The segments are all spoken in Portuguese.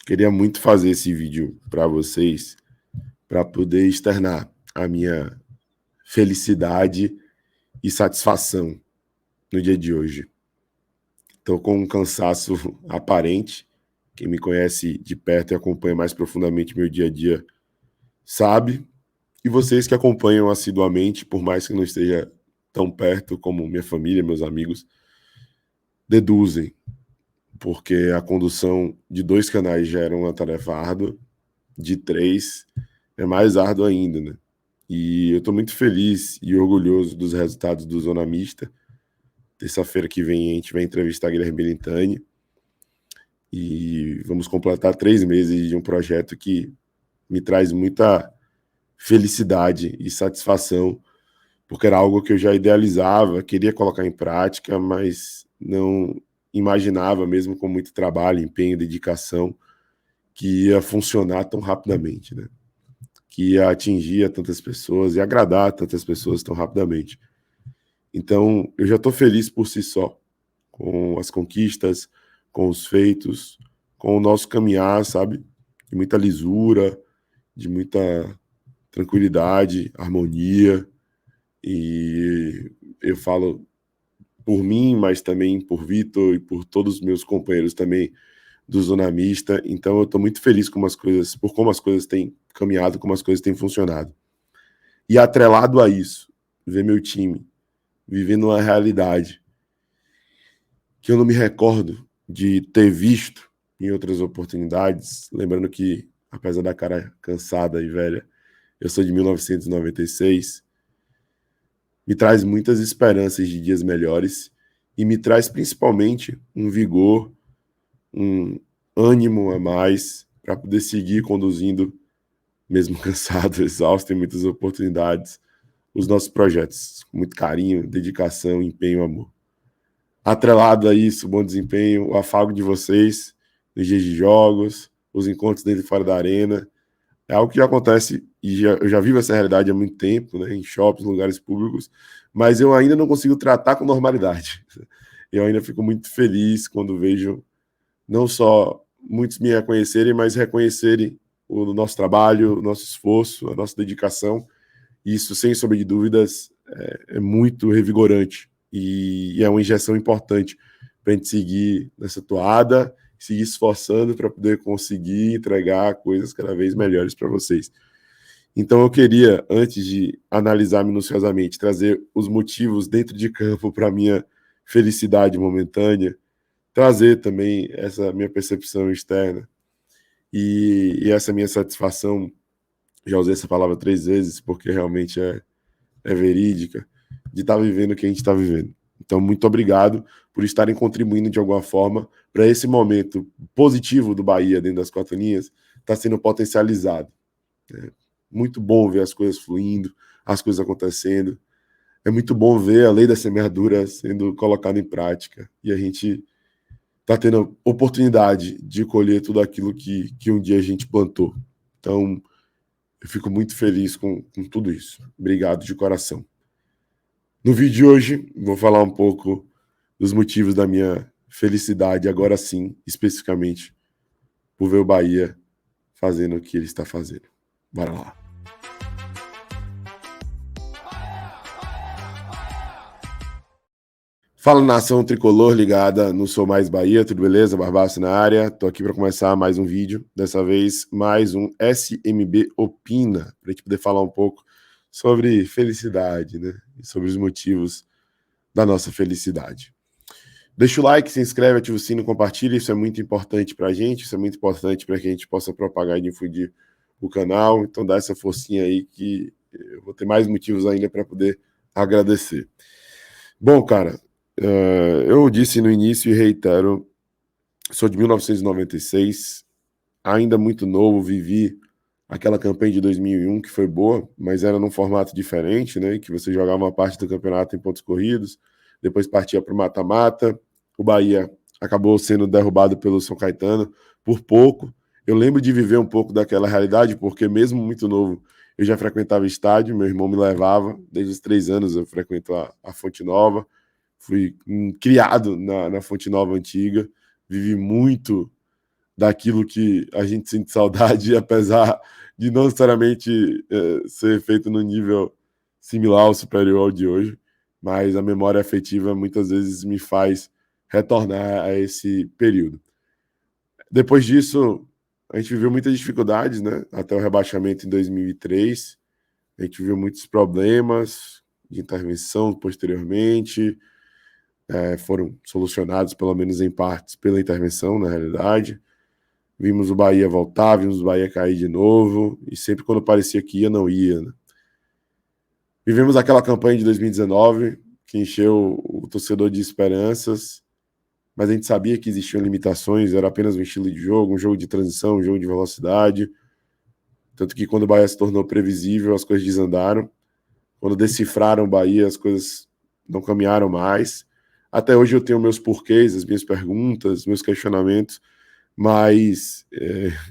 Queria muito fazer esse vídeo para vocês, para poder externar a minha felicidade e satisfação no dia de hoje. Estou com um cansaço aparente. Quem me conhece de perto e acompanha mais profundamente meu dia a dia sabe. E vocês que acompanham assiduamente, por mais que não esteja tão perto como minha família, meus amigos, deduzem, porque a condução de 2 canais já era uma tarefa árdua, de 3 é mais árdua ainda, né? E eu estou muito feliz e orgulhoso dos resultados do Zona Mista. Terça-feira que vem a gente vai entrevistar Guilherme Belintani e vamos completar 3 meses de um projeto que me traz muita felicidade e satisfação, porque era algo que eu já idealizava, queria colocar em prática, mas não imaginava, mesmo com muito trabalho, empenho, dedicação, que ia funcionar tão rapidamente, né? Que ia atingir a tantas pessoas e agradar a tantas pessoas tão rapidamente. Então, eu já estou feliz por si só, com as conquistas, com os feitos, com o nosso caminhar, sabe? De muita lisura, de muita tranquilidade, harmonia. E eu falo por mim, mas também por Vitor e por todos os meus companheiros também do Zona Mista. Então eu estou muito feliz com por como as coisas têm caminhado, como as coisas têm funcionado. E atrelado a isso, ver meu time vivendo uma realidade que eu não me recordo de ter visto em outras oportunidades, lembrando que, apesar da cara cansada e velha, eu sou de 1996, me traz muitas esperanças de dias melhores e me traz principalmente um vigor, um ânimo a mais para poder seguir conduzindo, mesmo cansado, exausto em muitas oportunidades, os nossos projetos, com muito carinho, dedicação, empenho, amor. Atrelado a isso, bom desempenho, o afago de vocês nos dias de jogos, os encontros dentro e fora da arena, é algo que já acontece e eu já vivo essa realidade há muito tempo, né, em shoppings, lugares públicos, mas eu ainda não consigo tratar com normalidade. Eu ainda fico muito feliz quando vejo não só muitos me reconhecerem, mas reconhecerem o nosso trabalho, o nosso esforço, a nossa dedicação. Isso, sem sombra de dúvidas, é muito revigorante e é uma injeção importante para a gente seguir nessa toada, seguir esforçando para poder conseguir entregar coisas cada vez melhores para vocês. Então eu queria, antes de analisar minuciosamente, trazer os motivos dentro de campo para a minha felicidade momentânea, trazer também essa minha percepção externa e essa minha satisfação. Já usei essa palavra 3 vezes, porque realmente é verídica, de estar vivendo o que a gente está vivendo. Então, muito obrigado por estarem contribuindo de alguma forma para esse momento positivo do Bahia dentro das 4 linhas, está sendo potencializado. É muito bom ver as coisas fluindo, as coisas acontecendo. É muito bom ver a lei da semeadura sendo colocada em prática e a gente está tendo oportunidade de colher tudo aquilo que um dia a gente plantou. Então, eu fico muito feliz com tudo isso. Obrigado de coração. No vídeo de hoje, vou falar um pouco dos motivos da minha felicidade, agora sim, especificamente, por ver o Bahia fazendo o que ele está fazendo. Bora lá. Fala, nação tricolor ligada no Sou Mais Bahia, tudo beleza? Barbaço na área. Tô aqui para começar mais um vídeo, dessa vez mais um SMB Opina, para a gente poder falar um pouco sobre felicidade, né? E sobre os motivos da nossa felicidade. Deixa o like, se inscreve, ativa o sino, compartilha, isso é muito importante para a gente, isso é muito importante para que a gente possa propagar e difundir o canal, então dá essa forcinha aí que eu vou ter mais motivos ainda para poder agradecer. Bom, cara, eu disse no início e reitero, sou de 1996, ainda muito novo, vivi aquela campanha de 2001 que foi boa, mas era num formato diferente, né, que você jogava uma parte do campeonato em pontos corridos, depois partia para o mata-mata, o Bahia acabou sendo derrubado pelo São Caetano por pouco. Eu lembro de viver um pouco daquela realidade, porque mesmo muito novo, eu já frequentava estádio, meu irmão me levava, desde os 3 anos eu frequento a Fonte Nova, fui criado na Fonte Nova antiga, vivi muito daquilo que a gente sente saudade, apesar de não necessariamente ser feito no nível similar ou superior ao de hoje, mas a memória afetiva muitas vezes me faz retornar a esse período. Depois disso, a gente viveu muitas dificuldades, né? Até o rebaixamento em 2003, a gente viu muitos problemas de intervenção posteriormente, foram solucionados, pelo menos em partes, pela intervenção, na realidade. Vimos o Bahia voltar, vimos o Bahia cair de novo, e sempre quando parecia que ia, não ia, né? Vivemos aquela campanha de 2019, que encheu o torcedor de esperanças, mas a gente sabia que existiam limitações, era apenas um estilo de jogo, um jogo de transição, um jogo de velocidade. Tanto que quando o Bahia se tornou previsível, as coisas desandaram. Quando decifraram o Bahia, as coisas não caminharam mais. Até hoje eu tenho meus porquês, as minhas perguntas, meus questionamentos, mas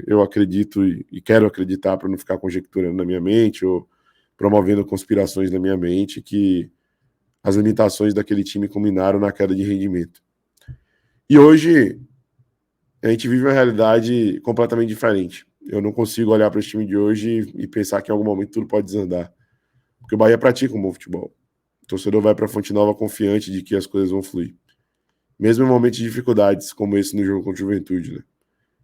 eu acredito e quero acreditar, para não ficar conjecturando na minha mente ou promovendo conspirações na minha mente, que as limitações daquele time culminaram na queda de rendimento. E hoje a gente vive uma realidade completamente diferente. Eu não consigo olhar para esse time de hoje e pensar que em algum momento tudo pode desandar. Porque o Bahia pratica um bom futebol. O torcedor vai para a Fonte Nova confiante de que as coisas vão fluir. Mesmo em momentos de dificuldades, como esse no jogo contra o Juventude, né?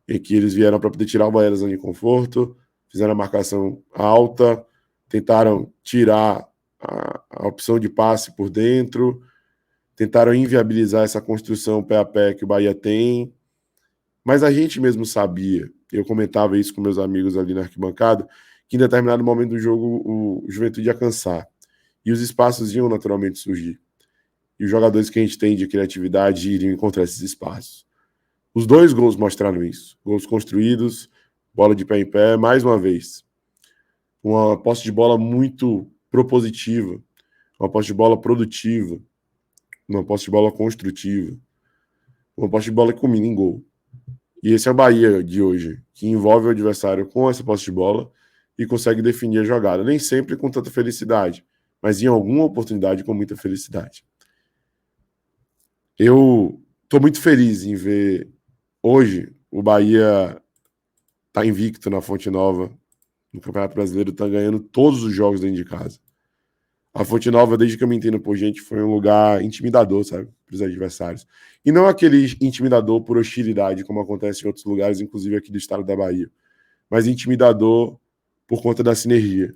Em que eles vieram para poder tirar o Bahia da zona de conforto, fizeram a marcação alta, tentaram tirar a opção de passe por dentro, tentaram inviabilizar essa construção pé a pé que o Bahia tem. Mas a gente mesmo sabia, eu comentava isso com meus amigos ali na arquibancada, que em determinado momento do jogo o Juventude ia cansar. E os espaços iam naturalmente surgir. E os jogadores que a gente tem de criatividade iriam encontrar esses espaços. Os 2 gols mostraram isso. Gols construídos, bola de pé em pé, mais uma vez. Uma posse de bola muito propositiva, uma posse de bola produtiva, uma posse de bola construtiva, uma posse de bola que culmina em gol. E esse é o Bahia de hoje, que envolve o adversário com essa posse de bola e consegue definir a jogada. Nem sempre com tanta felicidade, mas em alguma oportunidade com muita felicidade. Eu estou muito feliz em ver hoje o Bahia tá invicto na Fonte Nova, no Campeonato Brasileiro, está ganhando todos os jogos dentro de casa. A Fonte Nova, desde que eu me entendo por gente, foi um lugar intimidador, sabe, para os adversários. E não aquele intimidador por hostilidade, como acontece em outros lugares, inclusive aqui do estado da Bahia, mas intimidador por conta da sinergia,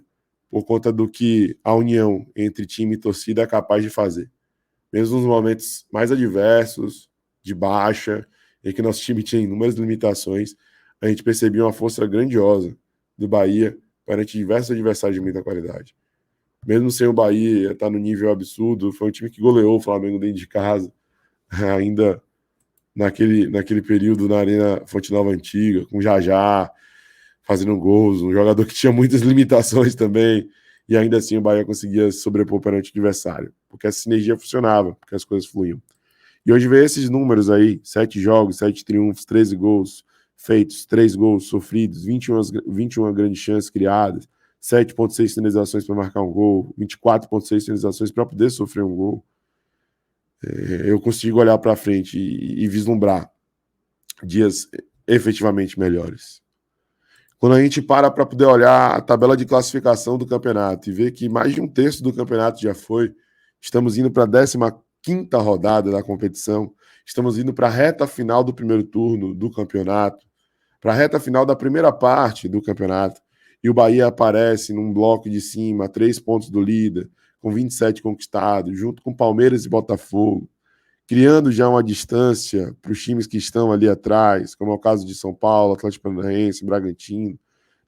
por conta do que a união entre time e torcida é capaz de fazer. Mesmo nos momentos mais adversos, de baixa, em que nosso time tinha inúmeras limitações, a gente percebia uma força grandiosa do Bahia perante diversos adversários de muita qualidade. Mesmo sem o Bahia estar no nível absurdo, foi um time que goleou o Flamengo dentro de casa, ainda naquele período na Arena Fonte Nova Antiga, com Jajá fazendo gols, um jogador que tinha muitas limitações também, e ainda assim o Bahia conseguia sobrepor perante o adversário, porque a sinergia funcionava, porque as coisas fluíam. E hoje vê esses números aí, 7 jogos, 7 triunfos, 13 gols feitos, 3 gols sofridos, 21 grandes chances criadas, 7,6 finalizações para marcar um gol, 24,6 finalizações para poder sofrer um gol. Eu consigo olhar para frente e vislumbrar dias efetivamente melhores. Quando a gente para poder olhar a tabela de classificação do campeonato e ver que mais de um terço do campeonato já foi, estamos indo para a 15ª rodada da competição, estamos indo para a reta final do primeiro turno do campeonato, para a reta final da primeira parte do campeonato, e o Bahia aparece num bloco de cima, 3 pontos do líder, com 27 conquistados, junto com Palmeiras e Botafogo, criando já uma distância para os times que estão ali atrás, como é o caso de São Paulo, Atlético Paranaense, Bragantino.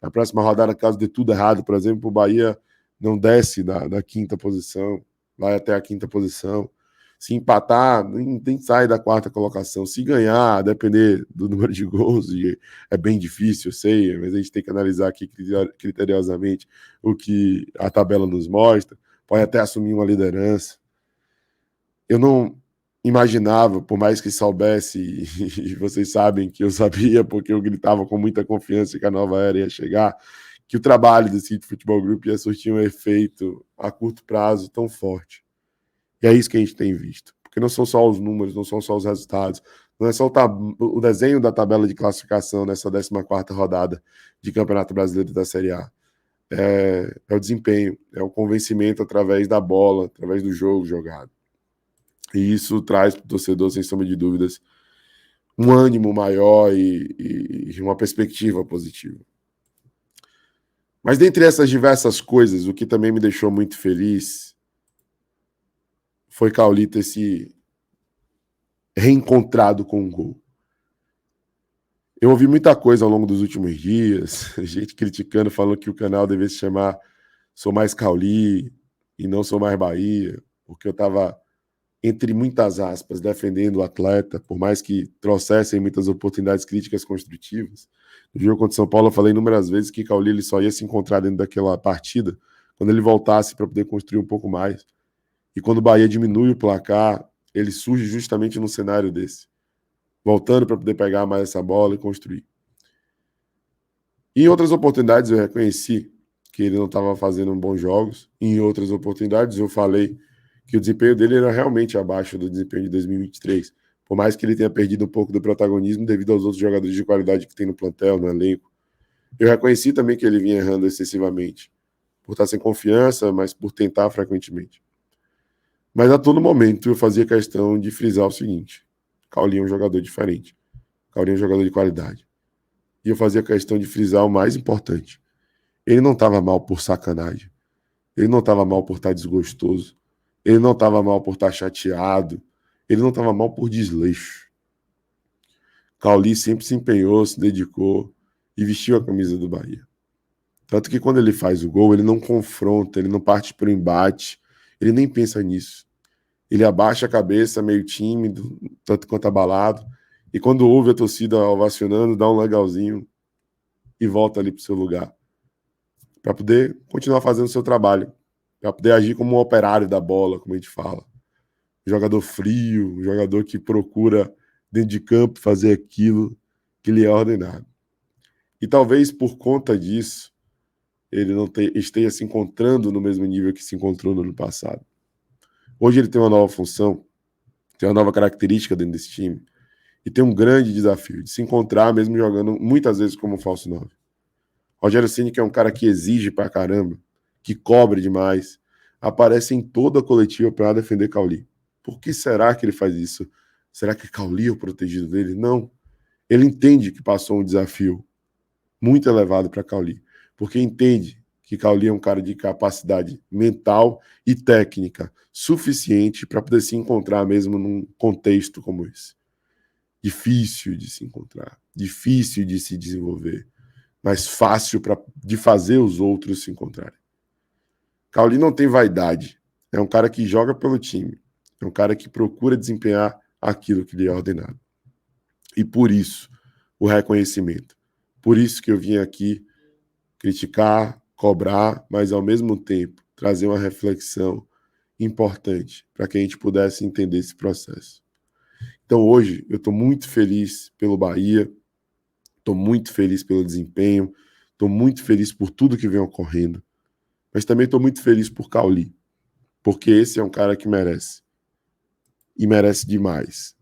Na próxima rodada, caso dê tudo errado, por exemplo, o Bahia não desce da 5ª posição, vai até a 5ª posição. Se empatar, nem sai da 4ª colocação. Se ganhar, a depender do número de gols, e é bem difícil, eu sei, mas a gente tem que analisar aqui criteriosamente o que a tabela nos mostra. Pode até assumir uma liderança. Eu não imaginava, por mais que soubesse, e vocês sabem que eu sabia, porque eu gritava com muita confiança que a nova era ia chegar, que o trabalho do City Futebol Group ia surtir um efeito a curto prazo tão forte. E é isso que a gente tem visto. Porque não são só os números, não são só os resultados. Não é só o desenho da tabela de classificação nessa 14ª rodada de Campeonato Brasileiro da Série A. É o desempenho, é o convencimento através da bola, através do jogo jogado. E isso traz para o torcedor, sem sombra de dúvidas, um ânimo maior e uma perspectiva positiva. Mas dentre essas diversas coisas, o que também me deixou muito feliz foi Cauli ter se reencontrado com um gol. Eu ouvi muita coisa ao longo dos últimos dias, gente criticando, falando que o canal devia se chamar Sou Mais Cauli e não Sou Mais Bahia, porque eu estava, entre muitas aspas, defendendo o atleta, por mais que trouxessem muitas oportunidades críticas construtivas. No jogo contra o São Paulo, eu falei inúmeras vezes que Cauli ele só ia se encontrar dentro daquela partida quando ele voltasse para poder construir um pouco mais. E quando o Bahia diminui o placar, ele surge justamente num cenário desse, voltando para poder pegar mais essa bola e construir. Em outras oportunidades eu reconheci que ele não estava fazendo bons jogos. Em outras oportunidades eu falei que o desempenho dele era realmente abaixo do desempenho de 2023. Por mais que ele tenha perdido um pouco do protagonismo devido aos outros jogadores de qualidade que tem no plantel, no elenco. Eu reconheci também que ele vinha errando excessivamente. Por estar sem confiança, mas por tentar frequentemente. Mas a todo momento eu fazia questão de frisar o seguinte: Cauli é um jogador diferente. Cauli é um jogador de qualidade. E eu fazia questão de frisar o mais importante. Ele não estava mal por sacanagem. Ele não estava mal por estar desgostoso. Ele não estava mal por estar chateado. Ele não estava mal por desleixo. Cauli sempre se empenhou, se dedicou e vestiu a camisa do Bahia. Tanto que quando ele faz o gol, ele não confronta, ele não parte para o embate, ele nem pensa nisso. Ele abaixa a cabeça, meio tímido, tanto quanto abalado, e quando ouve a torcida ovacionando, dá um legalzinho e volta ali para o seu lugar, para poder continuar fazendo o seu trabalho, para poder agir como um operário da bola, como a gente fala. Um jogador frio, um jogador que procura, dentro de campo, fazer aquilo que lhe é ordenado. E talvez por conta disso, ele não esteja se encontrando no mesmo nível que se encontrou no ano passado. Hoje ele tem uma nova função, tem uma nova característica dentro desse time, e tem um grande desafio de se encontrar mesmo jogando muitas vezes como falso 9. Rogério Ceni, que é um cara que exige pra caramba, que cobre demais, aparece em toda a coletiva para defender Cauli. Por que será que ele faz isso? Será que Cauli é o protegido dele? Não. Ele entende que passou um desafio muito elevado para Cauli, porque entende que Cauli é um cara de capacidade mental e técnica suficiente para poder se encontrar mesmo num contexto como esse. Difícil de se encontrar, difícil de se desenvolver, mas fácil de fazer os outros se encontrarem. Cauli não tem vaidade, é um cara que joga pelo time, é um cara que procura desempenhar aquilo que lhe é ordenado. E por isso, o reconhecimento. Por isso que eu vim aqui criticar, cobrar, mas ao mesmo tempo trazer uma reflexão importante para que a gente pudesse entender esse processo. Então hoje eu estou muito feliz pelo Bahia, estou muito feliz pelo desempenho, estou muito feliz por tudo que vem ocorrendo, mas também estou muito feliz por Cauli, porque esse é um cara que merece, e merece demais.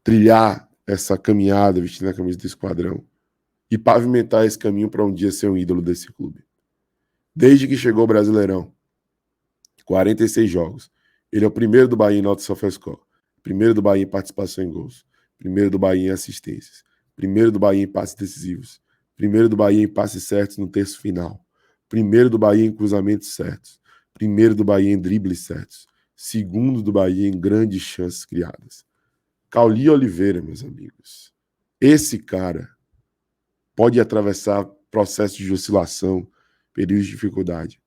Trilhar essa caminhada vestindo a camisa do Esquadrão e pavimentar esse caminho para um dia ser um ídolo desse clube. Desde que chegou o Brasileirão, 46 jogos, ele é o primeiro do Bahia em nota SofaScore, primeiro do Bahia em participação em gols, primeiro do Bahia em assistências, primeiro do Bahia em passes decisivos, primeiro do Bahia em passes certos no terço final, primeiro do Bahia em cruzamentos certos, primeiro do Bahia em dribles certos, segundo do Bahia em grandes chances criadas. Cauli Oliveira, meus amigos, esse cara pode atravessar processos de oscilação, períodos de dificuldade,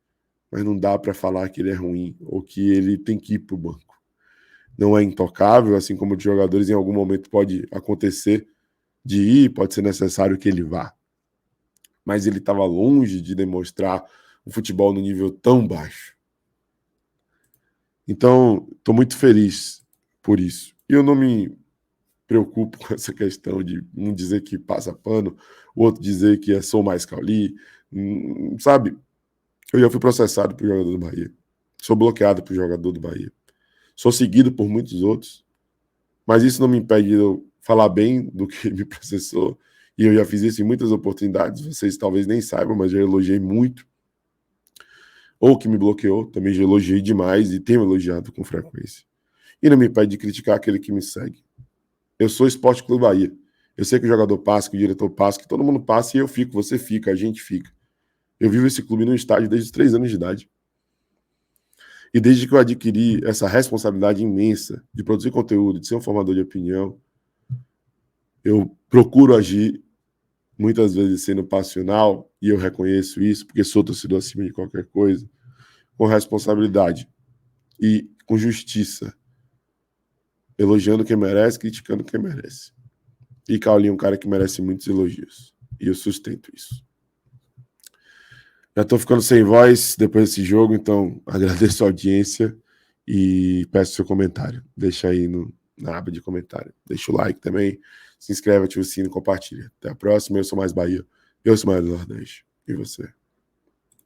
mas não dá para falar que ele é ruim ou que ele tem que ir para o banco. Não é intocável, assim como os jogadores em algum momento pode acontecer de ir, pode ser necessário que ele vá. Mas ele estava longe de demonstrar um futebol no nível tão baixo. Então, estou muito feliz por isso. E eu não me preocupo com essa questão de um dizer que passa pano, o outro dizer que sou mais Cauli, sabe? Eu já fui processado por jogador do Bahia. Sou bloqueado por jogador do Bahia. Sou seguido por muitos outros. Mas isso não me impede de eu falar bem do que me processou. E eu já fiz isso em muitas oportunidades. Vocês talvez nem saibam, mas já elogiei muito. Ou que me bloqueou, também já elogiei demais e tenho elogiado com frequência. E não me impede de criticar aquele que me segue. Eu sou Esporte Clube Bahia. Eu sei que o jogador passa, que o diretor passa, que todo mundo passa e eu fico, você fica, a gente fica. Eu vivo esse clube no estádio desde os 3 anos de idade. E desde que eu adquiri essa responsabilidade imensa de produzir conteúdo, de ser um formador de opinião, eu procuro agir, muitas vezes sendo passional, e eu reconheço isso, porque sou torcedor acima de qualquer coisa, com responsabilidade e com justiça. Elogiando quem merece, criticando quem merece. E Caulinho é um cara que merece muitos elogios. E eu sustento isso. Já estou ficando sem voz depois desse jogo, então agradeço a audiência e peço seu comentário. Deixa aí na aba de comentário. Deixa o like também, se inscreve, ativa o sino e compartilha. Até a próxima. Eu sou mais Bahia. Eu sou mais do Nordeste. E você?